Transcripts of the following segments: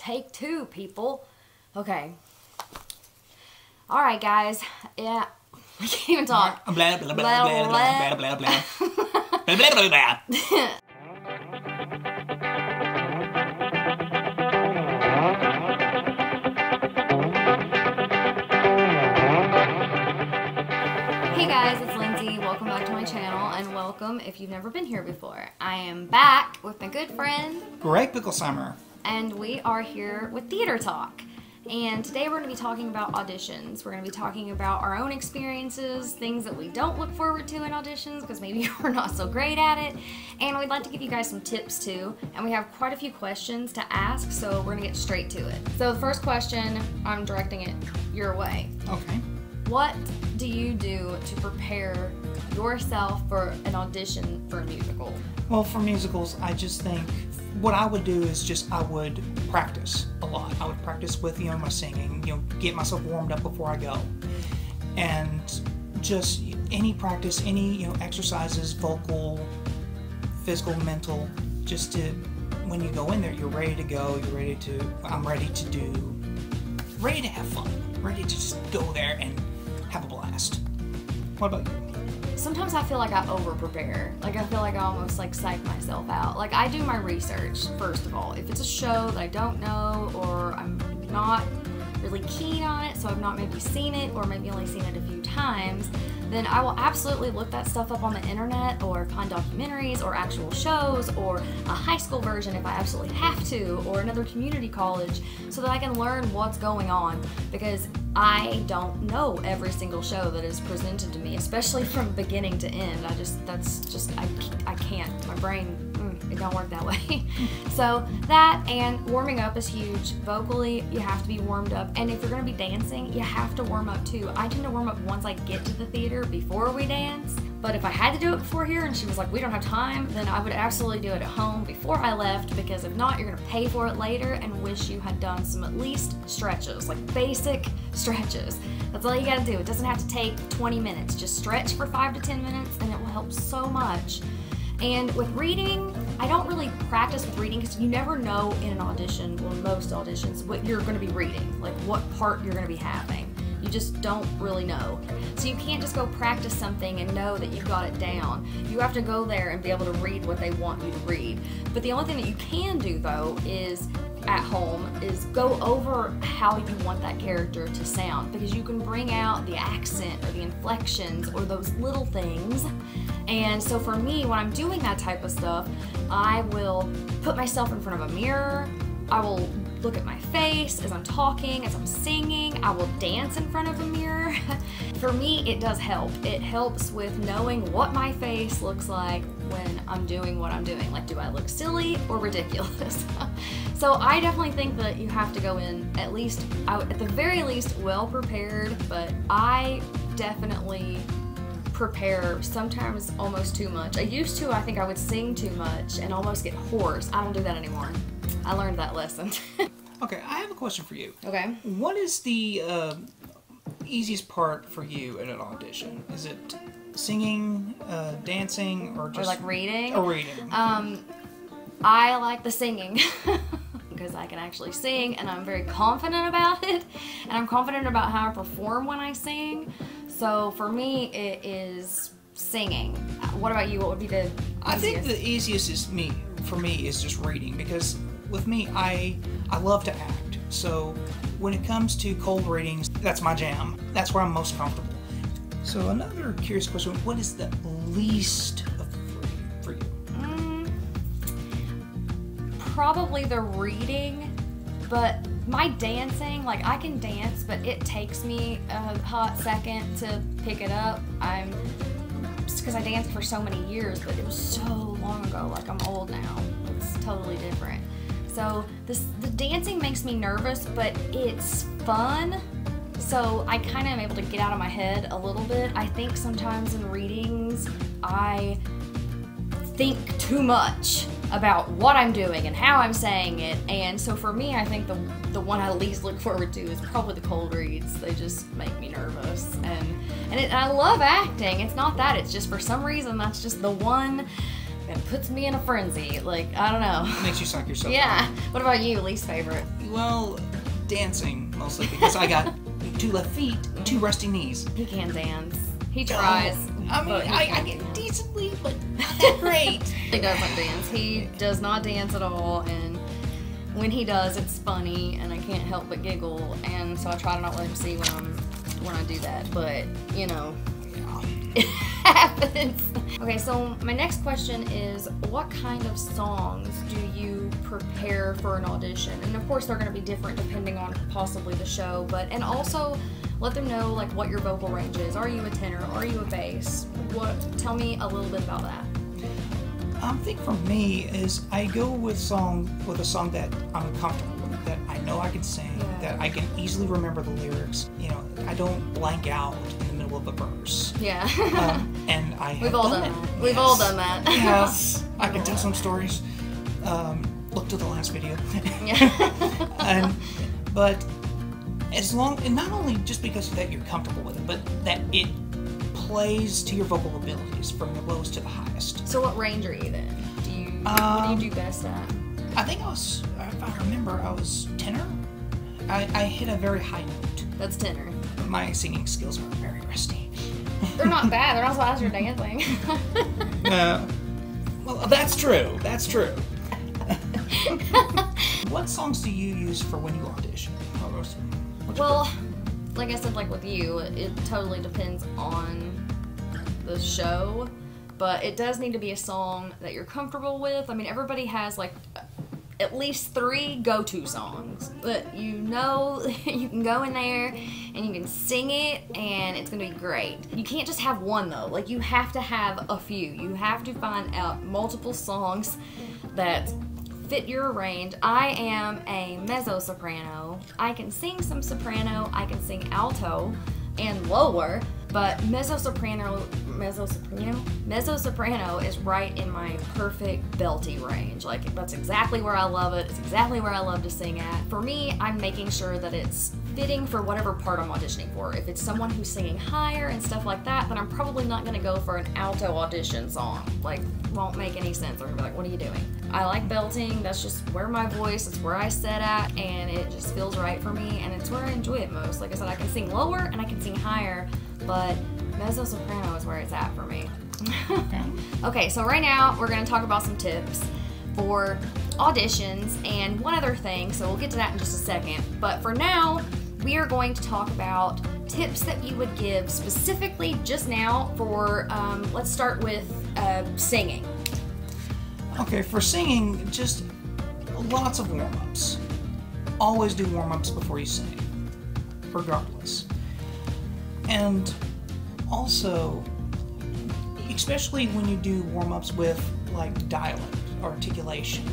Take two, people. Okay. All right, guys. Yeah. I can't even talk. Blah, blah, blah, blah, blah, blah, blah, blah, blah. Blah, blah, blah, blah. Hey guys, it's Lindsay. Welcome back to my channel, and welcome if you've never been here before. I am back with my good friend Greg Picklesummer. And we are here with Theater Talk. And today we're going to be talking about auditions. We're going to be talking about our own experiences, things that we don't look forward to in auditions because maybe we're not so great at it. And we'd like to give you guys some tips too. And we have quite a few questions to ask, so we're going to get straight to it. So the first question, I'm directing it your way. Okay. What do you do to prepare yourself for an audition for a musical? Well, for musicals, I just think what I would do is I would practice a lot. I would practice with, my singing, get myself warmed up before I go. And just any practice, any, exercises, vocal, physical, mental, just to, when you go in there, you're ready to go, I'm ready to have fun, ready to just go there and have a blast. What about you? Sometimes I feel like I over-prepare. Like, I feel like I almost, psych myself out. Like, I do my research, first of all. If it's a show that I don't know, or I'm not really keen on it, so I've not maybe seen it, or maybe only seen it a few times, then I will absolutely look that stuff up on the internet, or find documentaries, or actual shows, or a high school version if I absolutely have to, or another community college, so that I can learn what's going on, because I don't know every single show that is presented to me, especially from beginning to end. I can't. My brain, it don't work that way. So that, and warming up is huge. Vocally, you have to be warmed up, and if you're gonna be dancing, you have to warm up too. I tend to warm up once I get to the theater before we dance, but if I had to do it before here and she was like, we don't have time, then I would absolutely do it at home before I left, because if not, you're gonna pay for it later and wish you had done some at least stretches, like basic stretches. That's all you gotta do. It doesn't have to take 20 minutes. Just stretch for 5 to 10 minutes and it will help so much. And with reading, I don't really practice with reading because you never know in an audition, well, most auditions, what you're gonna be reading, like what part you're gonna be having. You just don't really know. So you can't just go practice something and know that you've got it down. You have to go there and be able to read what they want you to read. But the only thing that you can do though is at home is go over how you want that character to sound, because you can bring out the accent or the inflections or those little things. And so for me, when I'm doing that type of stuff, I will put myself in front of a mirror. I will look at my face as I'm talking, as I'm singing. I will dance in front of a mirror. For me, it does help. It helps with knowing what my face looks like when I'm doing what I'm doing. Like, do I look silly or ridiculous? So I definitely think that you have to go in at the very least, well prepared, but I definitely prepare sometimes almost too much. I think I would sing too much and almost get hoarse. I don't do that anymore. I learned that lesson. Okay, I have a question for you. Okay. What is the easiest part for you in an audition? Is it singing, dancing, or just... Or like reading? Or reading. I like the singing. Because I can actually sing, and I'm very confident about it, and I'm confident about how I perform when I sing. So for me, it is singing. What about you? What would be the easiest? I think the easiest for me is just reading, because with me, I love to act. So when it comes to cold readings, that's my jam. That's where I'm most comfortable. So another curious question, what is the least of the three for you? Probably the reading, but my dancing, like I can dance, but it takes me a hot second to pick it up. Just because I danced for so many years, but it was so long ago, like I'm old now. It's totally different. So the dancing makes me nervous, but it's fun. So I kind of am able to get out of my head a little bit. I think sometimes in readings, I think too much about what I'm doing and how I'm saying it, and so for me, I think the one I least look forward to is probably the cold reads. They just make me nervous, and I love acting. It's not that, it's just for some reason that's just the one it puts me in a frenzy. Like, I don't know. It makes you suck yourself. Yeah. What about you? Least favorite? Well, dancing mostly because I got 2 left feet, 2 rusty knees. He can't dance. He tries. I mean, I get decently, but not that great. He doesn't dance. He does not dance at all, and when he does, it's funny, and I can't help but giggle, and so I try to not let him see when I do that, but, you know, it happens. Okay, so my next question is, what kind of songs do you prepare for an audition? And of course, they're going to be different depending on possibly the show, and also let them know, like, what your vocal range is. Are you a tenor? Are you a bass? Tell me a little bit about that. I think for me is I go with a song that I'm comfortable with, that I know I can sing, that I can easily remember the lyrics. You know, I don't blank out in the middle of a verse. Yeah. And We've all done that. We've all done that. Yes, I can tell some stories. Look to the last video. Yeah. But as long, and not only just because that you're comfortable with it, but that it plays to your vocal abilities from the lowest to the highest. So what range are you then? What do you do best at? I think if I remember, I was tenor. I hit a very high note. That's tenor. My singing skills are very rusty. They're not bad. They're not as bad as your dancing. Well, that's true. That's true. What songs do you use for when you audition? Well, like I said, like with you, it totally depends on the show, but it does need to be a song that you're comfortable with. I mean, everybody has like at least 3 go-to songs that you know you can go in there and you can sing it and it's gonna be great. You can't just have one though. Like, you have to have a few. You have to find out multiple songs that fit your range. I am a mezzo-soprano. I can sing some soprano, I can sing alto and lower, but mezzo-soprano is right in my perfect belty range. Like, that's exactly where I love it. It's exactly where I love to sing at. For me, I'm making sure that it's fitting for whatever part I'm auditioning for. If it's someone who's singing higher and stuff like that, then I'm probably not gonna go for an alto audition song. Like, won't make any sense. They're gonna be like, what are you doing? I like belting. That's just where my voice, it's where I set at, and it just feels right for me, and it's where I enjoy it most. Like I said, I can sing lower and I can sing higher, but mezzo-soprano is where it's at for me. Okay, so right now we're gonna talk about some tips for auditions and one other thing, so we'll get to that in just a second. But for now, we are going to talk about tips that you would give specifically just now for, let's start with singing. Okay, for singing, just lots of warm-ups. Always do warm-ups before you sing, regardless. And also, especially when you do warm-ups with, like, dialect, articulation.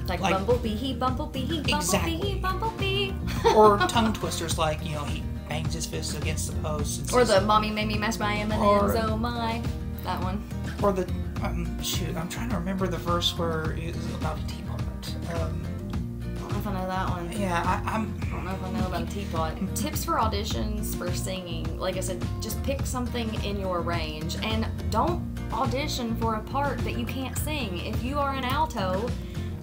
Like bumblebee, bumblebee, Exactly. bumblebee. Or tongue twisters, like, you know, he bangs his fists against the post. And Or says, the mommy made me mash my M&Ms, oh my. That one. Or the, shoot, I'm trying to remember the verse where it's about a teapot. I don't know if I know that one. Yeah, I don't know if I know about a teapot. Tips for auditions for singing. Like I said, just pick something in your range and don't audition for a part that you can't sing. If you are an alto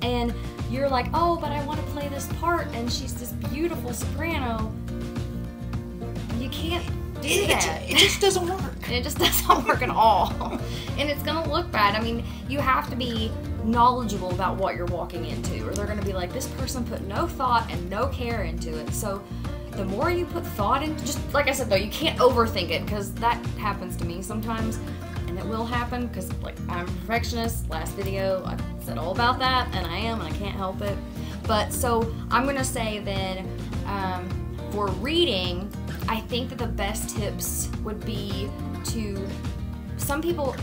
and you're like, oh, but I want to play this part and she's this beautiful soprano, you can't do that. It just doesn't work. It just doesn't work at all. And it's gonna look bad. I mean, you have to be knowledgeable about what you're walking into, or they're gonna be like, this person put no thought and no care into it. So the more you put thought into, just like I said though, you can't overthink it, because that happens to me sometimes, and it will happen because, like, I'm a perfectionist. Last video I said all about that, and I am, and I can't help it. But so I'm gonna say then, for reading, I think that the best tips would be to,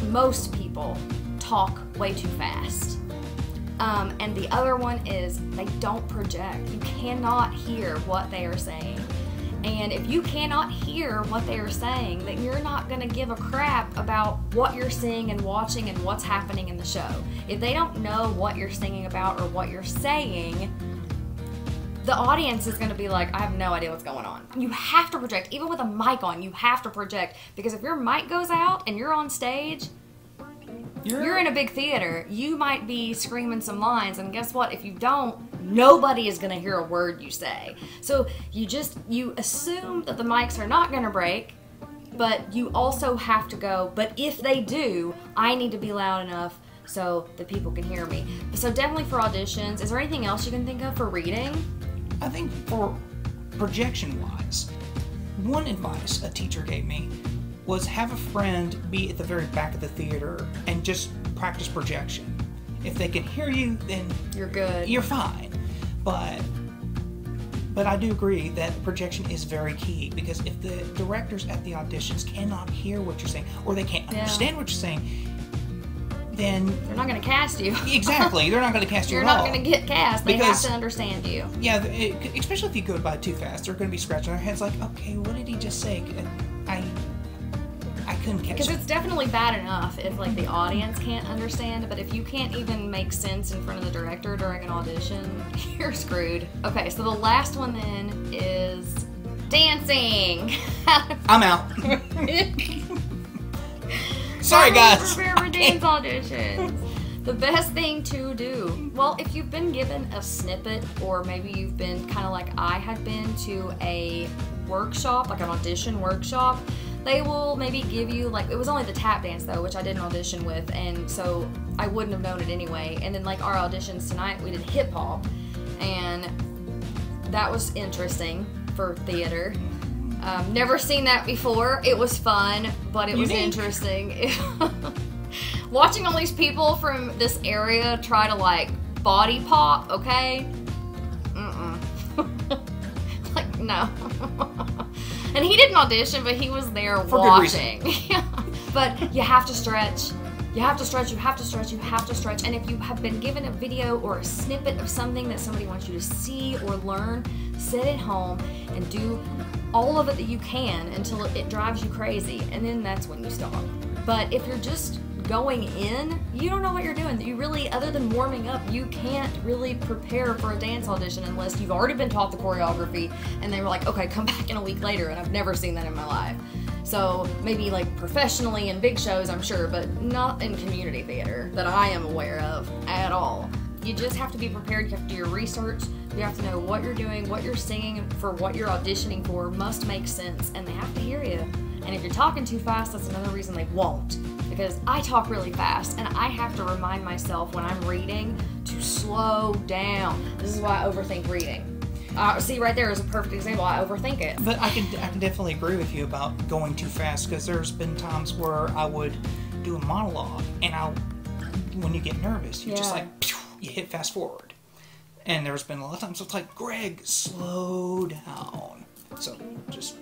most people talk way too fast. And the other one is they don't project. You cannot hear what they are saying. And if you cannot hear what they are saying, then you're not gonna give a crap about what you're seeing and watching and what's happening in the show. If they don't know what you're singing about or what you're saying, the audience is gonna be like, I have no idea what's going on. You have to project. Even with a mic on, you have to project. Because if your mic goes out and you're on stage, You're in a big theater. You might be screaming some lines, and guess what? If you don't, nobody is going to hear a word you say. So you assume that the mics are not going to break, but you also have to go, but if they do, I need to be loud enough so that people can hear me. So definitely for auditions. Is there anything else you can think of for reading? I think for projection-wise, one advice a teacher gave me was have a friend be at the very back of the theater and just practice projection. If they can hear you, then you're good. You're fine. But I do agree that projection is very key, because if the directors at the auditions cannot hear what you're saying, or they can't understand what you're saying, then they're not going to cast you. Exactly, they're not going to cast you You're at all. not going to get cast. They have to understand you. Yeah, especially if you go by too fast, they're going to be scratching their heads like, okay, what did he just say? I couldn't catch it. Because it's definitely bad enough if like the audience can't understand, but if you can't even make sense in front of the director during an audition, you're screwed. Okay, so the last one then is dancing. I'm out. Sorry, guys. Prepare for dance auditions. The best thing to do, well, if you've been given a snippet, or maybe you've been kind of like I had been to a workshop, like an audition workshop, they will maybe give you, like, it was only the tap dance though, which I did an audition with, and so I wouldn't have known it anyway. And then like our auditions tonight, we did hip hop, and that was interesting for theater. Never seen that before. It was fun, but it was interesting. Watching all these people from this area try to like body pop, okay? Like, no. And he didn't audition, but he was there for watching. But you have to stretch. You have to stretch, you have to stretch, you have to stretch. And if you have been given a video or a snippet of something that somebody wants you to see or learn, sit at home and do all of it that you can until it drives you crazy. And then that's when you stop. But if you're just going in, you don't know what you're doing. You really, other than warming up, you can't really prepare for a dance audition unless you've already been taught the choreography and they were like, okay, come back in a week later, and I've never seen that in my life. So maybe like professionally in big shows, I'm sure, but not in community theater that I am aware of at all. You just have to be prepared. You have to do your research. You have to know what you're doing, what you're singing for, what you're auditioning for must make sense, and they have to hear you. And if you're talking too fast, that's another reason they won't. Because I talk really fast, and I have to remind myself when I'm reading to slow down. This is why I overthink reading. See, right there is a perfect example. I overthink it. But I can definitely agree with you about going too fast, because there's been times where I would do a monologue, and when you get nervous, you just like, you hit fast forward. And there's been a lot of times it's like, Greg, slow down. So just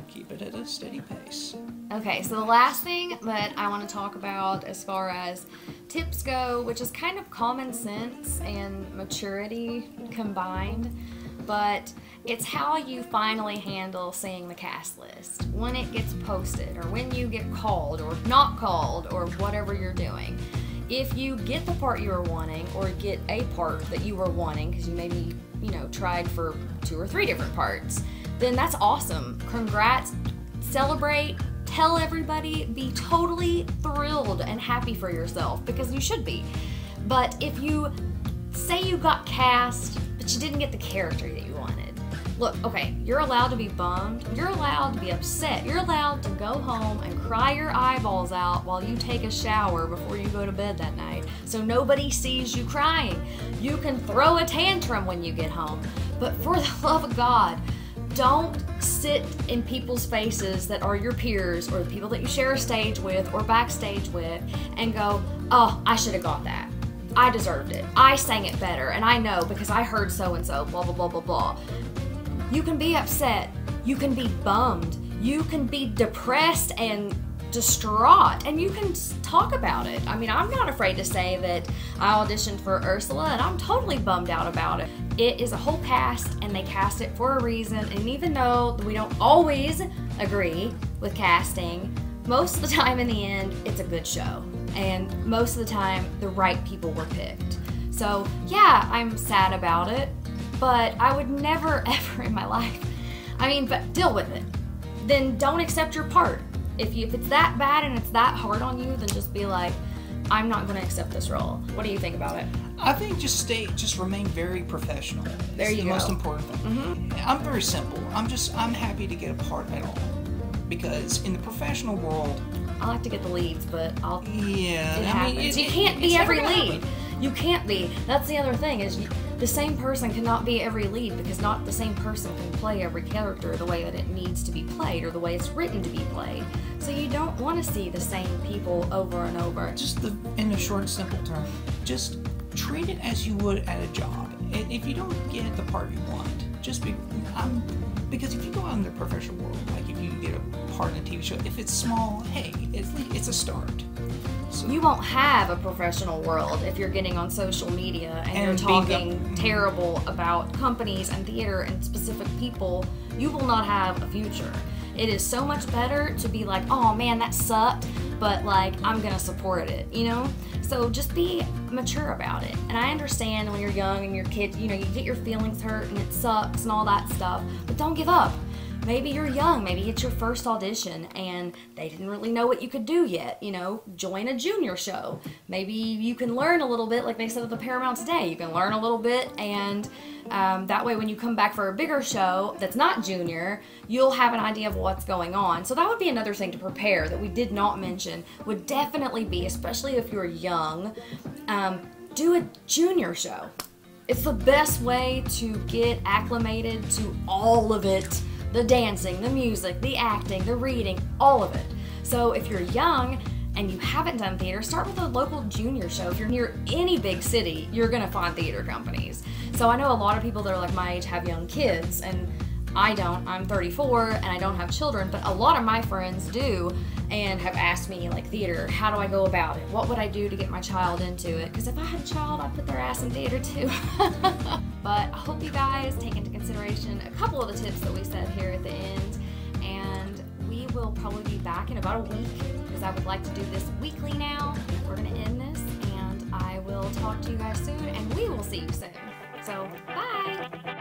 keep it at a steady pace. Okay, so the last thing that I want to talk about as far as tips go, which is kind of common sense and maturity combined, but it's how you finally handle seeing the cast list when it gets posted, or when you get called or not called, or whatever you're doing. If you get the part you were wanting, or get a part that you were wanting because you maybe, tried for 2 or 3 different parts, then that's awesome. Congrats, celebrate, tell everybody, be totally thrilled and happy for yourself, because you should be. But if you say you got cast, but you didn't get the character that you wanted, look, okay, you're allowed to be bummed, you're allowed to be upset, you're allowed to go home and cry your eyeballs out while you take a shower before you go to bed that night, so nobody sees you crying. You can throw a tantrum when you get home, but for the love of God, don't sit in people's faces that are your peers, or the people that you share a stage with or backstage with, and go, oh, I should have got that. I deserved it. I sang it better, and I know because I heard so-and-so, blah, blah, blah, blah, blah. You can be upset. You can be bummed. You can be depressed and distraught, and you can talk about it. I mean, I'm not afraid to say that I auditioned for Ursula, and I'm totally bummed out about it. It is a whole cast, and they cast it for a reason, and even though we don't always agree with casting, most of the time in the end, it's a good show, and most of the time, the right people were picked. So yeah, I'm sad about it, but I would never ever in my life, but deal with it. Then don't accept your part. If it's that bad and it's that hard on you, then just be like, I'm not going to accept this role. What do you think about it? I think just remain very professional. There you the go. most important thing. I'm very simple. I'm happy to get a part at all, because in the professional world, I like to get the leads, but yeah, it happens. You can't be every lead. You can't be. That's the other thing is the same person cannot be every lead, because not the same person can play every character the way that it needs to be played or the way it's written to be played. So you don't want to see the same people over and over. Just in a short and simple term, just treat it as you would at a job. If you don't get the part you want, because if you go out in the professional world, like if you get a part in a TV show, if it's small, hey, it's a start. So, you won't have a professional world if you're getting on social media and you're talking terrible about companies and theater and specific people. You will not have a future. It is so much better to be like, oh man, that sucked, but like, I'm gonna support it, you know? So just be mature about it. And I understand when you're young and your kid, you know, you get your feelings hurt and it sucks and all that stuff, but don't give up. Maybe you're young, maybe it's your first audition and they didn't really know what you could do yet, you know, join a junior show. Maybe you can learn a little bit, like they said at the Paramount today, you can learn a little bit, and that way when you come back for a bigger show that's not junior, you'll have an idea of what's going on. So that would be another thing to prepare that we did not mention, would definitely be, especially if you're young, do a junior show. It's the best way to get acclimated to all of it. The dancing, the music, the acting, the reading, all of it. So if you're young and you haven't done theater, start with a local junior show. If you're near any big city, you're gonna find theater companies. So I know a lot of people that are like my age have young kids, and I don't. I'm 34 and I don't have children, but a lot of my friends do and have asked me, like, theater, how do I go about it? What would I do to get my child into it? Because if I had a child, I'd put their ass in theater too. But I hope you guys take into consideration a couple of the tips that we said here at the end, and we will probably be back in about a week, because I would like to do this weekly now. We're gonna end this, and I will talk to you guys soon, and we will see you soon. So, bye!